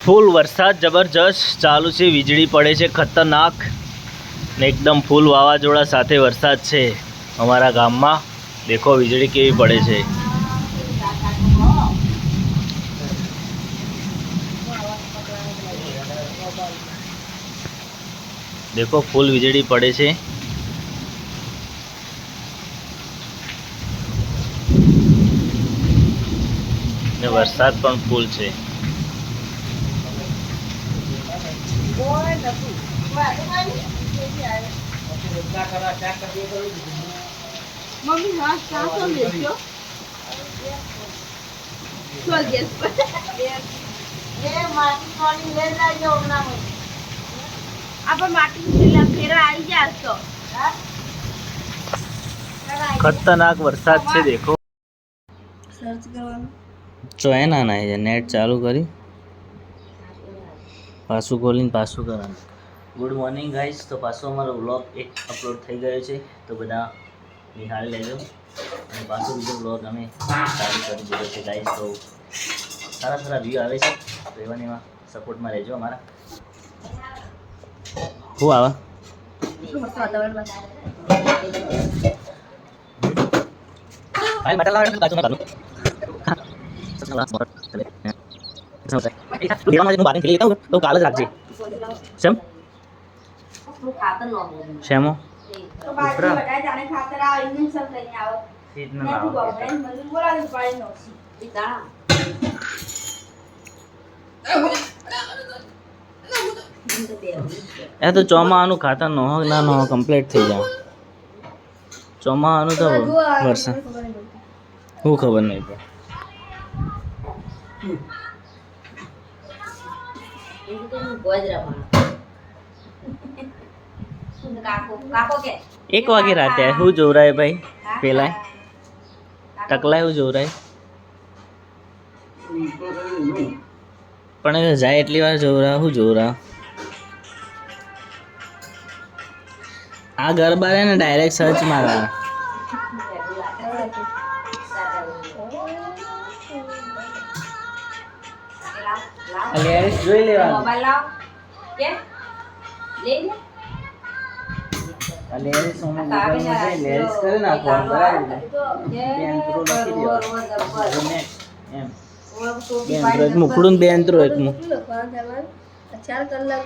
ફૂલ વરસાદ જબરજસ્ત ચાલુ છે, વીજળી પડે છે ખતરનાક ને એકદમ ફૂલ વાવાઝોડા સાથે વરસાદ છે અમારા ગામમાં. દેખો વીજળી કેવી પડે છે. દેખો ફૂલ વીજળી પડે છે. ને વરસાદ પણ ફૂલ છે. મમ્મી હા સાસો લેજો ચલ ગેસ પર એ માટી પાણી લે જાજો હમણાં આપણે માટી છેલ્લા ફેરા આવી જાય તો खतरनाक वरसाद से देखो સર્ચ કરવાનું जो है ना ये नेट चालू करी पासू खोली पासू करा. Good morning guys. तो पासो हमारो व्लॉग एक अपलोड થઈ ગયો છે તો બધા નિહાળી લેજો. અને પાછો બીજો વ્લોગ અમે ચાલુ કરી દીધો છે ગાઈસ. તો સારા સારા વ્યૂ આવે છે તો એમાં સપોર્ટમાં રહેજો અમારા. હું આવા ભાઈ મટલા વાળા બાજુ માં ચાલુ દેવામાં બારે ખેલી તો કાલ જ રાખજે. સેમ ખાતર નો શેમો તો બાકી બટાઈ જાણે ખાતર આ ઇન્જિન સબ લઈને આવો સીટ ન લાવો મને બોલાવી પાડી નો ઈ તા એ તો ચોમાનું ખાતર નો ના નો કમ્પ્લીટ થઈ જાય. ચોમાનું તો વરસાદ હું ખબર નહીં પડે. एक वागे रात है हूँ जो रहा है भाई पेला टकला है जो रहा है પણ જાય એટલી વાર જોરા હું જોરા આ ગરબા રે ને ડાયરેક્ટ સર્ચ મારા લેરિસ જોઈ લેવાનું મોબાઈલ લાવ કે લે લે લેરિસ હું મોબાઈલ માં જઈ લેરિસ કરે ના ફોન કરાવી દે બેન પ્રો લખી દો એમ બેન મુકડું બેન પ્રો એક મુ 4 કલાક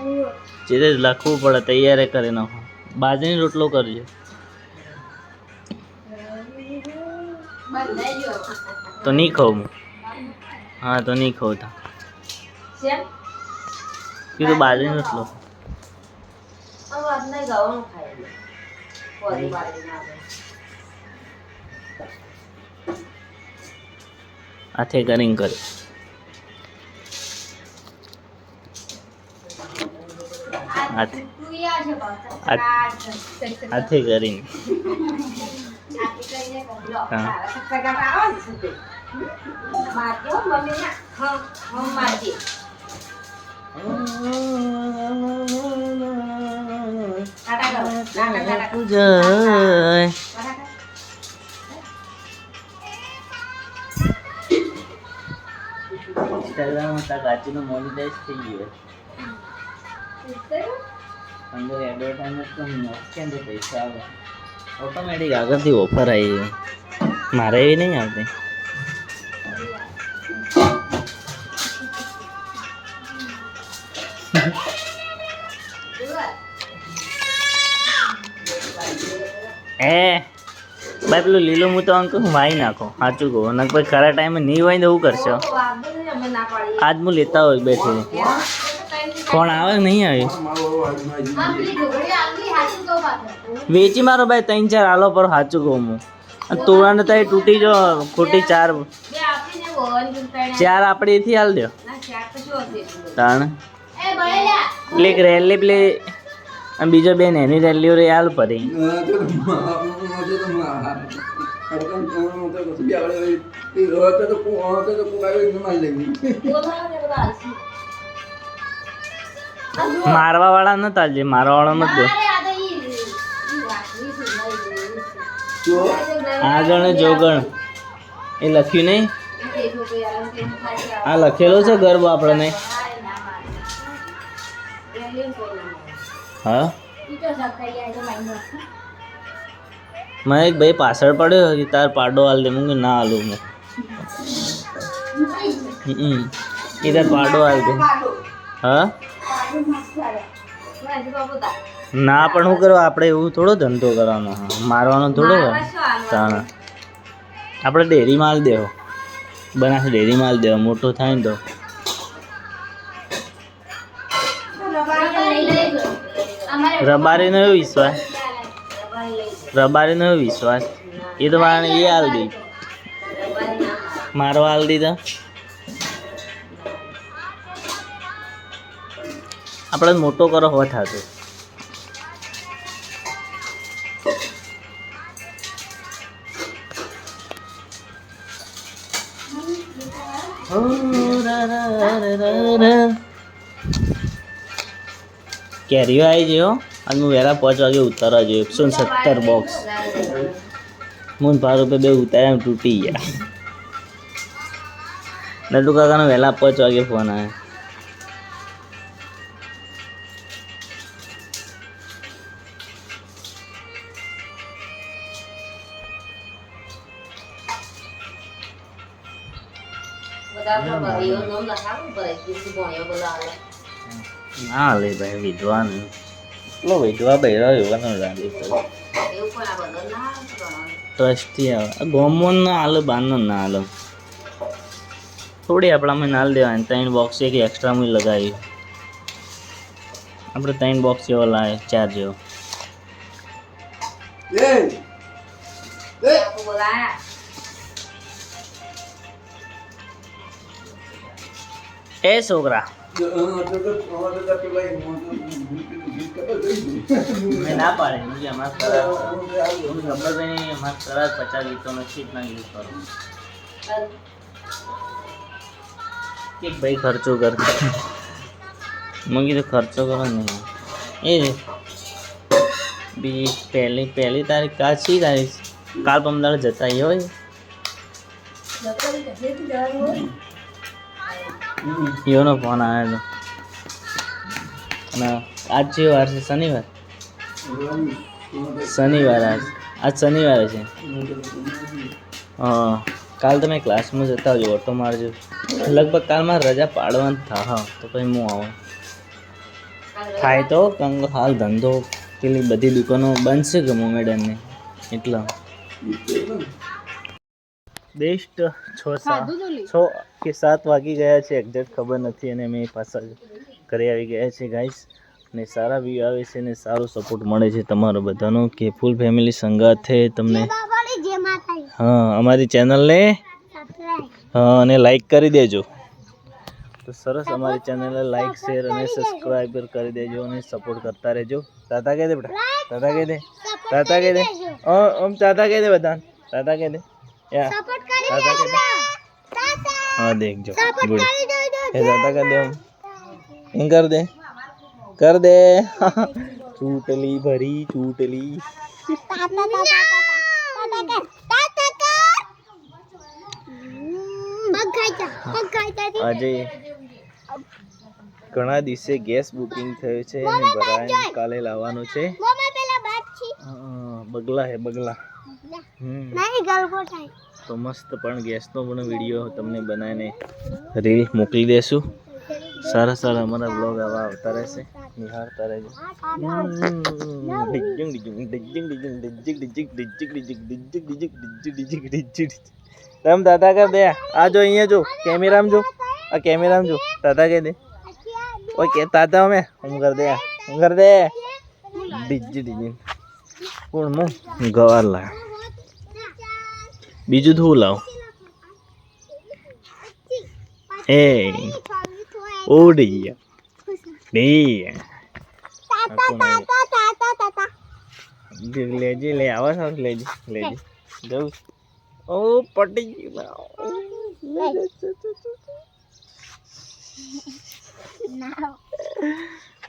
જેને લખવું પડે તૈયાર કરે નાખો. બાજરી રોટલો કરજો તો નહીં ખાઉં. હા તો નહીં ખાઉં તા સેમ કીધું બાજરી રોટલો अब अपने गाँव में खाएंगे कोरी बारी ना હાથે કરીને કરે હાથે तू यार છે હાથે કરીને હા સગા આવો છે મારજો મમ્મી ના હમ મારજી ઇન્સ્ટાગ્રામમાં કાચીનું મોનિટાઈઝ થઈ ગયું અંદર એડવર્ટાઇઝમેન્ટ તો કેમ તો પૈસા આવે ઓટોમેટિક આગળથી ઓફર આવી જાય. મારે એવી નહીં આવતી. એ ભાઈ પેલું લીલું હું તો અંક વાઈ નાખો સાચું કહો ને કોઈ ખરા ટાઈમે નહીં હોય તો એવું કરશો. આજ હું લેતા હોય બેઠી કોણ આવે નહીં આવે વેચી મારો ભાઈ 3-4 આલો પર સાચું કહું હું. તોડાને તો તૂટી જો ખોટી 4 આપણે એથી હાલ દો તાણ એટલે રેલી પેલી અને બીજો બેન એની રેલીઓ રે હાલ પડી મારવા વાળા નતા જે મારવા વાળા નતો આગળ જોગણ એ લખ્યું નહીં આ લખેલો છે ગરબો આપણને હા મેં એક ભાઈ પાછળ પડ્યો કે તાર પાડો હાલ દે હું ના હાલું હું એ તાર પાડો હાલ દે હા ના પણ શું કરવા આપણે એવું થોડો ધંધો કરવાનો મારવાનો થોડો તાણા આપણે ડેરી માલ દેવો બનાસ ડેરી માલ દેવો મોટો થાય ને તો રબારીનો એવો વિશ્વાસ રબારીનો એવો વિશ્વાસ એ તો મારે એ હાલ દી મારો હાલ દીધા આપણે મોટો કરો હોત હતો કેરીઓ આવી ગયો અને હું વહેલા 5 વાગે ઉતારવા જોઈએ 170 બોક્સ મૂન 5 રૂપિયા બે ઉતાર્યા તૂટી ગયા નટુ કાકાનો વહેલા 5 વાગે ફોન આવ્યો ના લે ભાઈ વિધવાન એટલો વિધવા બહેરા એવાનો રાંધી ટ્રસ્ટી આવે ગોમોન ના હાલો બારનો ના હાલો થોડી આપણામાં નાલ દેવાય 3 બોક્સ એક એક્સ્ટ્રા મુઈ લગાવી આપણે 3 બોક્સ જેવો લાવે 4 જેવો એ છોકરા મેં ના પાડે મુझे हमारा कलर गब्बर भाई हमारा कलर 50 गीतों में कितना यूज करो एक भाई खर्चो कर मंगी तो खर्चो करो नहीं ए बी पहली तारीख का छी तारीख काल पमदाड़ जता ही होय યોનો ફોન આવેલો અને આજ જે વાર છે શનિવાર આજ શનિવારે છે હા કાલ તમે ક્લાસમાં જતા આવજો ઓટો મારજો લગભગ કાલમાં રજા પાડવાની હા તો પછી હું આવું થાય તો કંગ હાલ ધંધો પેલી બધી દુકાનો બંધ છે કે મોમેડનની એટલા બેસ્ટ 6 કે 7 વાગી ગયા છે એક્ઝેક્ટ ખબર નથી અને મેં પાછા ઘરે આવી ગયા છે ગાઈસ અને સારા વ્યૂ આવે છે અને સારો સપોર્ટ મળે છે તમારો બધાનો કે ફૂલ ફેમિલી સંગાત છે તમને હા અમારી ચેનલને હા અને લાઈક કરી દેજો તો સરસ અમારી ચેનલને લાઈક શેર અને સબસ્ક્રાઈબ કરી દેજો અને સપોર્ટ કરતા રહેજો તાતા કહી દે બેટા તાતા કહી દે ઓમ તાતા કહી દે બધા તાતા કહી દે सपोर्ट करेंगे हाँ देखो गुड ये ज़्यादा कर दे हम कर दे चूटली भरी चूटली આજે ઘણા દિવસે ગેસ બુકિંગ થયું છે અને ભરાઈને કાલે લાવવાનું છે બગલા હે બગલા તો મસ્ત પણ ગેસનો પણ વિડીયો તમને બનાવીને રીલ મોકલી દેશું સારા સારા અમારા બ્લોગ આવા આવતા રહેશે નિહાળતા રહેજો તમ દાદા કર દે આ જો અહીંયા જો કેમેરામાં જો આ કેમેરામાં જો દાદા કહી દે ઓકે તાતા અમે હું કર દે ડીજી કોણ મો ગવાર લા બીજું ધું લાવ એ ઓડી લેજે લે આવા સાવ લેજે જવું ઓ પટી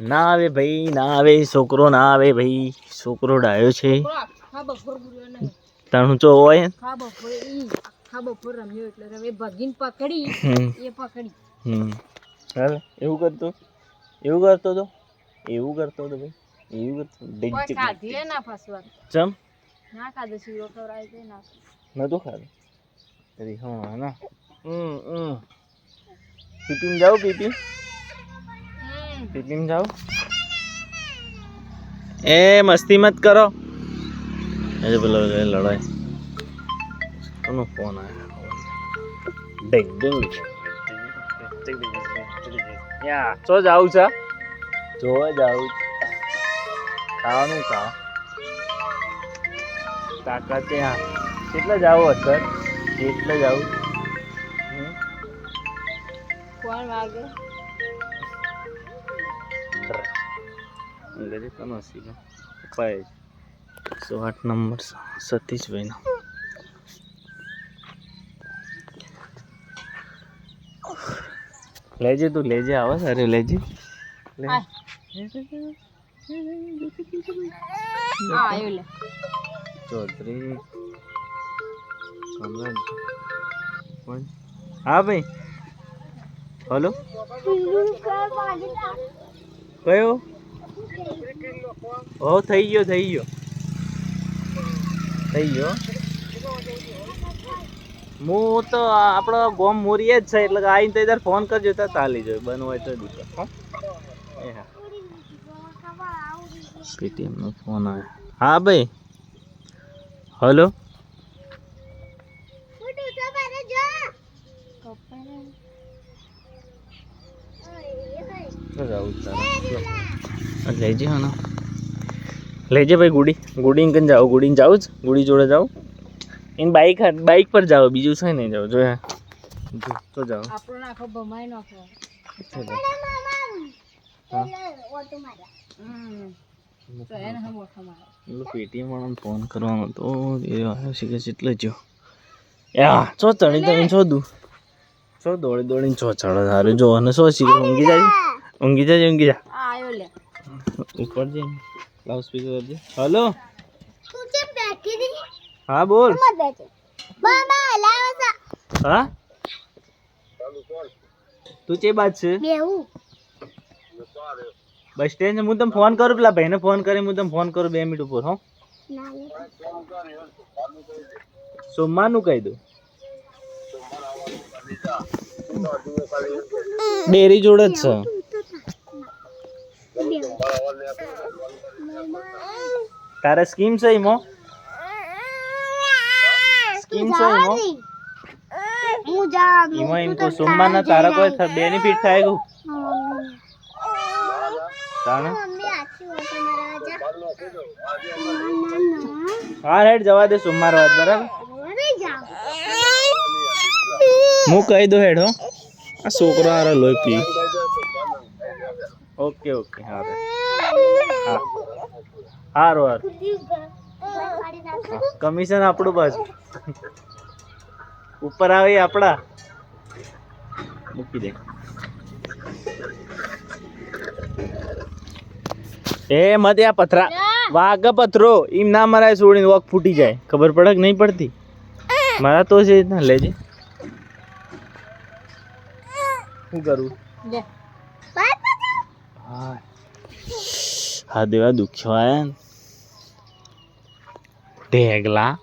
ના આવે ભાઈ ના આવે છોકરો ના આવે ભાઈ છોકરો ડાયો છે તાણું ચો હોય બપોર રમ્યો એટલે હવે ભગીન પકડી એ પકડી હાલ એવું કરતો તો એવું કરતો હતો ભાઈ, એવું કરતો કોઈ ખાધી ના ફસવા ચમ ના ખાધો શીરો ખવડાવી દે ના નતું ખાધું અરે હા ના પીપીમ જાઓ પીપીમ જાઓ એ મસ્તી મત કરો એ પેલો લડાય કોનો ફોન આવ્યો ડિંગ ડિંગ યા ચો જાઉં છે જો જાઉં ખાવાનું ખાવ તાકાત ત્યાં કેટલા જાવ અત્યારે કેટલા જાવ કોણ વાગે અંગ્રેજી કોનો હસી પાય 108 નંબર સતીશભાઈનો લેજે તું લેજે આવે અરે લેજે આયો લે ચૌધરી કમરાજ કોણ હા ભાઈ હલો કયો ઓ થઈ ગયો હું તો આપણો ગોમ મોરીએ જ છે એટલે આવીને તો ઇધર ફોન કરજો તો તાલી જોઈએ બન હોય તો દીકરો હો એ હા પેટીએમ નો ફોન આવ્યો હા ભાઈ હલો લેજે હા લેજે ભાઈ ગુડી કન જાઓ ગુડી જાવ જ ગુડી જોડે જાઓ ઇન બાઈક પર જાઓ બીજું છે નહીં જાઓ જો તો જાઓ આપણો નાખો ભમાઈ નાખો પેટીએમ વાળાને ફોન કરવાનો તો એ આવ્યો છે કે એટલે જો યા ચો ચડી છો દોડીને છો ચડે સારું જો અને શું શીખે ઊંઘી જા આયો લે ઉપર જઈને લાઉડ સ્પીકર કરજે હલો હા બોલ હા તું ચે બાત છે બસ સ્ટેન્ડ હું તમને ફોન કરું પેલા ભાઈને ફોન કરી હું તમને ફોન કરું 2 મિનિટ ઉપર હો સોમવારનું કહી દઉં ડેરી જોડે જ છે તારે સ્કીમ છે એમાં એમાં એમ કોઈ સોમવારના તારા કોઈ બેનિફિટ થાય ગયું હા રેડ જવા દે સોમવાર વાત બરાબર હું કહી દઉં હેડ હો આ છોકરો હારે લોહી પી ઓકે હા હારું કમિશન આપણું પાછું ઉપર આવે આપડા મૂકી દે એ મત આ પથરા વાઘ પથરો એમ ના મરાય છોડીને વક ફૂટી જાય ખબર પડે કે નહીં પડતી મારા તો છે ના લેજે શું કરું હા દેવા દુખ્યો આયા ઢેગલા